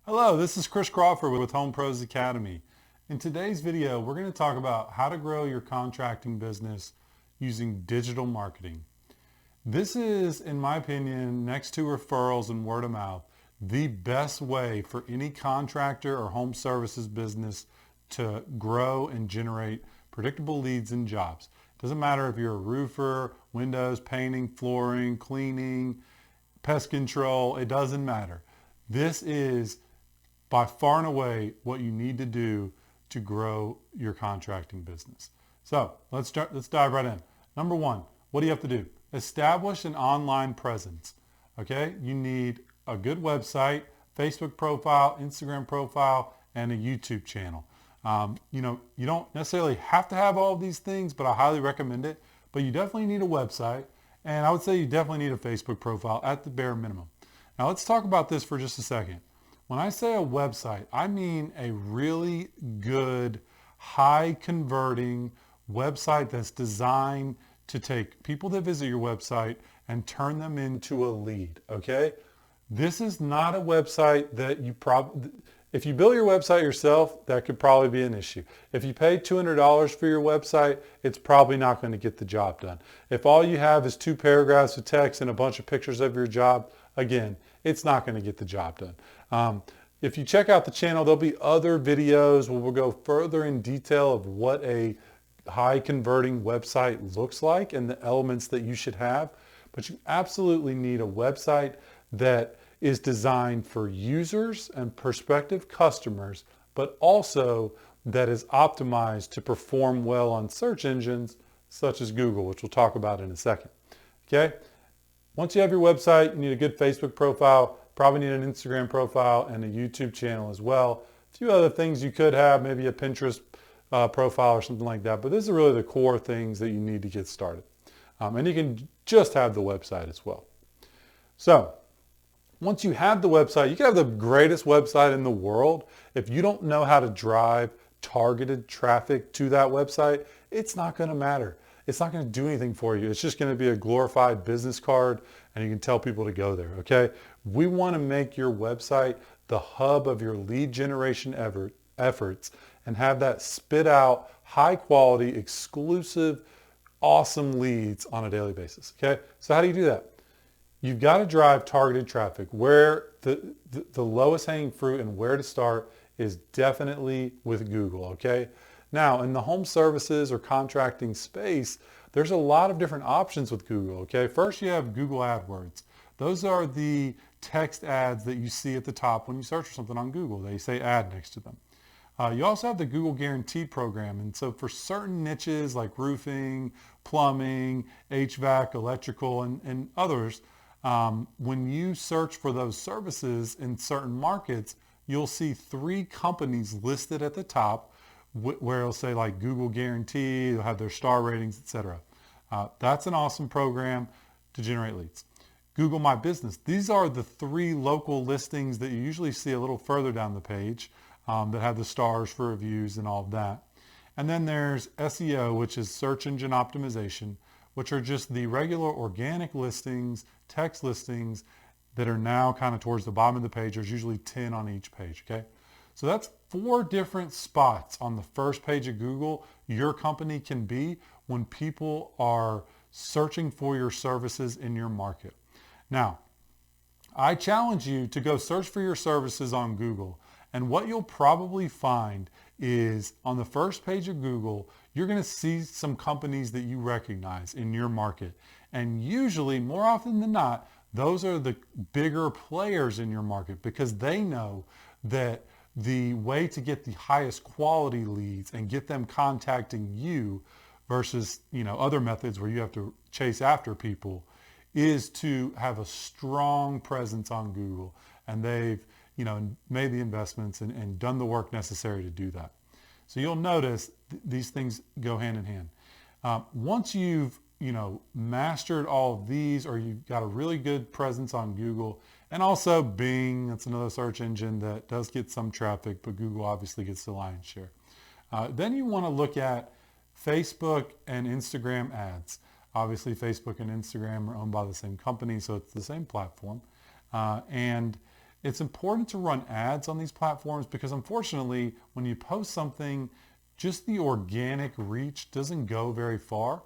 Hello, this is Chris Crawford with Home Pros Academy. In today's video, we're going to talk about how to grow your contracting business using digital marketing. This is, in my opinion, next to referrals and word of mouth, the best way for any contractor or home services business to grow and generate predictable leads and jobs. Doesn't matter if you're a roofer, windows, painting, flooring, cleaning, pest control, it doesn't matter. This is by far and away what you need to do to grow your contracting business. So let's dive right in. Number one, what do you have to do? Establish an online presence. Okay, you need a good website, Facebook profile, Instagram profile, and a YouTube channel. You don't necessarily have to have all of these things, but I highly recommend it. But you definitely need a website, and I would say you definitely need a Facebook profile at the bare minimum. Now let's talk about this for just a second. When I say a website, I mean a really good, high converting website that's designed to take people that visit your website and turn them into a lead, okay? This is not a website that you if you build your website yourself, that could probably be an issue. If you pay $200 for your website, it's probably not going to get the job done. If all you have is 2 paragraphs of text and a bunch of pictures of your job, again, it's not going to get the job done. If you check out the channel, there'll be other videos where we'll go further in detail of what a high converting website looks like and the elements that you should have. But you absolutely need a website that is designed for users and prospective customers, but also that is optimized to perform well on search engines such as Google, which we'll talk about in a second. Okay? Once you have your website, you need a good Facebook profile, probably need an Instagram profile and a YouTube channel as well. A few other things you could have, maybe a Pinterest profile or something like that, but these are really the core things that you need to get started. And you can just have the website as well. So once you have the website, you can have the greatest website in the world. If you don't know how to drive targeted traffic to that website, it's not going to matter. It's not going to do anything for you. It's just going to be a glorified business card and you can tell people to go there, okay? We want to make your website the hub of your lead generation efforts and have that spit out high quality, exclusive, awesome leads on a daily basis, okay? So how do you do that? You've got to drive targeted traffic. Where the lowest hanging fruit and where to start is definitely with Google, okay? Now, in the home services or contracting space, there's a lot of different options with Google, okay? First, you have Google AdWords. Those are the text ads that you see at the top when you search for something on Google. They say ad next to them. You also have the Google Guarantee program. And so for certain niches like roofing, plumbing, HVAC, electrical, and others, when you search for those services in certain markets, you'll see 3 companies listed at the top where it'll say like Google Guarantee, they'll have their star ratings, etc. That's an awesome program to generate leads. Google My Business. These are the 3 local listings that you usually see a little further down the page that have the stars for reviews and all of that. And then there's SEO, which is search engine optimization, which are just the regular organic listings, text listings that are now kind of towards the bottom of the page. There's usually 10 on each page, okay? So that's 4 different spots on the first page of Google your company can be when people are searching for your services in your market. Now, I challenge you to go search for your services on Google, and what you'll probably find is on the first page of Google, you're going to see some companies that you recognize in your market. And usually, more often than not, those are the bigger players in your market because they know that the way to get the highest quality leads and get them contacting you versus, other methods where you have to chase after people is to have a strong presence on Google. And they've, made the investments and done the work necessary to do that. So you'll notice these things go hand in hand. Once you've, mastered all of these, or you've got a really good presence on Google, and also Bing, that's another search engine that does get some traffic, but Google obviously gets the lion's share. Then you want to look at Facebook and Instagram ads. Obviously, Facebook and Instagram are owned by the same company, so it's the same platform. And It's important to run ads on these platforms because unfortunately, when you post something, just the organic reach doesn't go very far.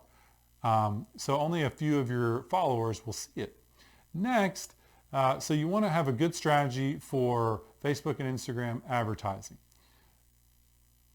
So only a few of your followers will see it. Next, so you want to have a good strategy for Facebook and Instagram advertising.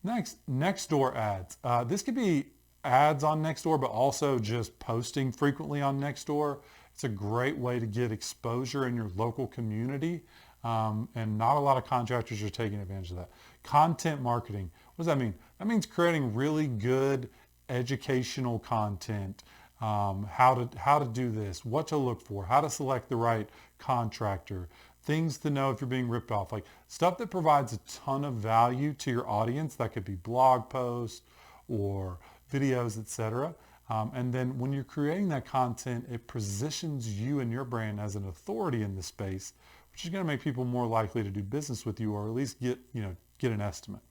Next, Nextdoor ads. This could be ads on Nextdoor, but also just posting frequently on Nextdoor. It's a great way to get exposure in your local community, and not a lot of contractors are taking advantage of that. Content marketing. What does that mean? That means creating really good educational content, how to do this, what to look for, how to select the right contractor, things to know if you're being ripped off, like stuff that provides a ton of value to your audience. That could be blog posts or videos, etc. And then when you're creating that content, it positions you and your brand as an authority in the space, which is going to make people more likely to do business with you, or at least get an estimate.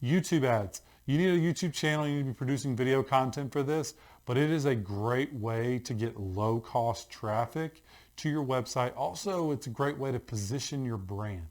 YouTube ads. You need a YouTube channel. You need to be producing video content for this, but it is a great way to get low cost traffic to your website. Also, it's a great way to position your brand.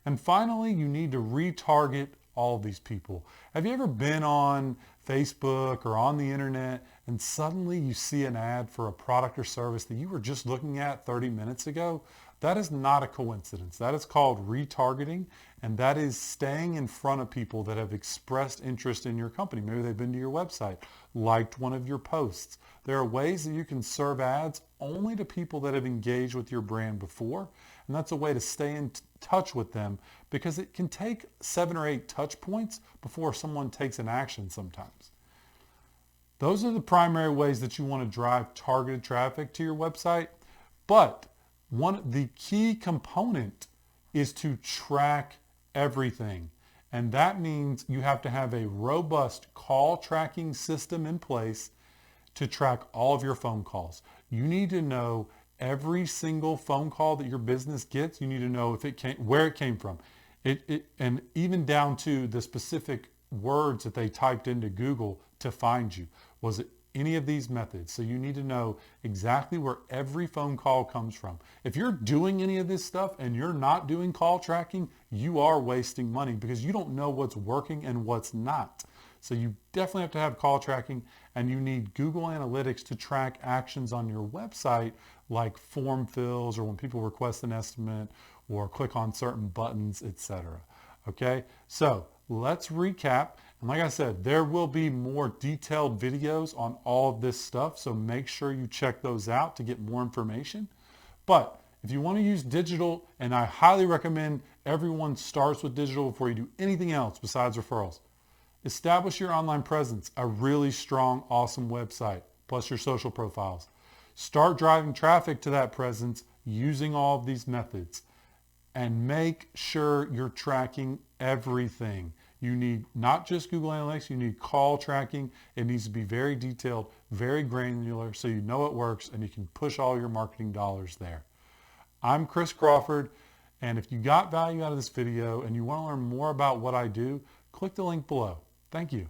And finally, you need to retarget all of these people. Have you ever been on Facebook or on the internet and suddenly you see an ad for a product or service that you were just looking at 30 minutes ago? That is not a coincidence. That is called retargeting, and that is staying in front of people that have expressed interest in your company. Maybe they've been to your website, liked one of your posts. There are ways that you can serve ads only to people that have engaged with your brand before, and that's a way to stay in touch with them, because it can take 7 or 8 touch points before someone takes an action sometimes. Those are the primary ways that you want to drive targeted traffic to your website, but the key component is to track everything. And that means you have to have a robust call tracking system in place to track all of your phone calls. You need to know every single phone call that your business gets. You need to know where it came from. And even down to the specific words that they typed into Google to find you. Was it any of these methods? So you need to know exactly where every phone call comes from. If you're doing any of this stuff and you're not doing call tracking, you are wasting money because you don't know what's working and what's not. So you definitely have to have call tracking, and you need Google Analytics to track actions on your website, like form fills or when people request an estimate or click on certain buttons, etc. Okay, so let's recap. And like I said, there will be more detailed videos on all of this stuff, so make sure you check those out to get more information. But if you want to use digital, and I highly recommend everyone starts with digital before you do anything else besides referrals, establish your online presence, a really strong, awesome website, plus your social profiles. Start driving traffic to that presence using all of these methods, and make sure you're tracking everything. You need not just Google Analytics, you need call tracking. It needs to be very detailed, very granular, so you know it works and you can push all your marketing dollars there. I'm Chris Crawford, and if you got value out of this video and you want to learn more about what I do, click the link below. Thank you.